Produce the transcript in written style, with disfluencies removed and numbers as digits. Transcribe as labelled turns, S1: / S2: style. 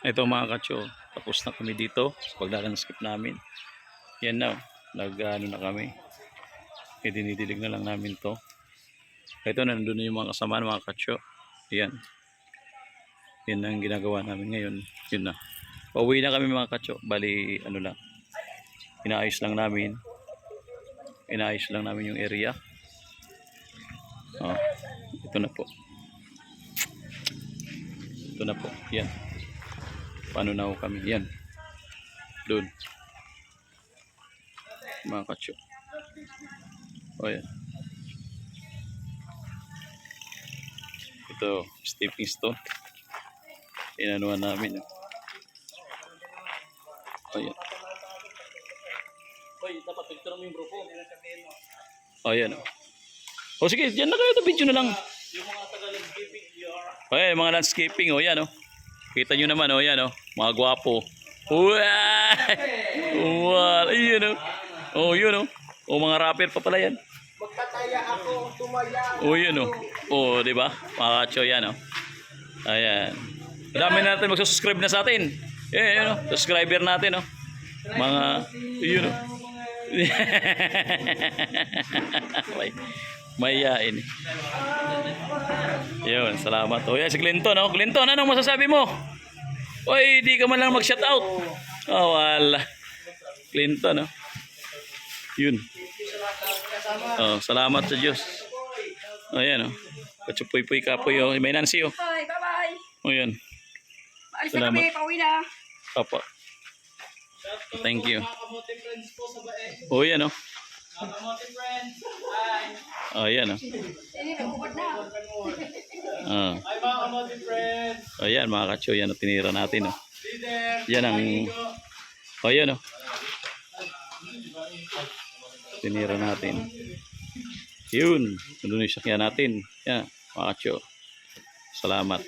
S1: Ito mga katso, tapos na kami dito sa paglalanskip namin. Yan na, nag-ano na kami. Dinidilig na lang namin to. Ito, nandun na yung mga kasama mga katso. Yan. Yan ang ginagawa namin ngayon. Yun na. Pauwi na kami mga katso. Bali, ano lang. Inaayos lang namin. Inaayos lang namin yung area. Oh, ito na po. Ito na po. Yan. Paano na kami? Yan. Doon. Mga katso. O yan. Ito, stepping stone. Inanuhan namin. O yan. Oy, dapat picture mo yung grupo. O yan. O sige, yan na kayo. Ito video na lang. Yung mga taga-landscaping. O yan, mga landscaping. O yan o. Kita nyo naman o yan o. Mga gwapo. Uwaa! Uwaa! Ayun o. O yun o. O mga rapper pa pala yan.
S2: Magtataya ako, tumaya.
S1: O yun o. O diba? Mga katso yan o. Ayan. Dami na natin magsusubscribe na sa atin. Yun o. Subscriber natin o. Mga yun o. Mayayain. Yun, salamat. O yan si Clinton o. Clinton, anong masasabi mo? Oy, di ka man lang mag-shout out. Oh, wala. Clinton o. Yun. Oh, salamat sa Diyos. Oh, yan oh. Kachupoy-poy kapoy oh. May Nancy oh.
S3: Bye-bye.
S1: Oh, yan.
S3: Alis na kami, pauwi na.
S1: Papa. Thank you. Oh, yan oh. Oh, yan oh.
S3: Hindi, nagpupad na.
S1: Oh.
S2: Ay mga kamote friends.
S1: Oh, yan mga katso. Yan oh, tinira natin oh. Yan ang... Oh, yan oh. Tinira natin. Yun. Doon yung sakyan natin. Yan mga katso. Salamat.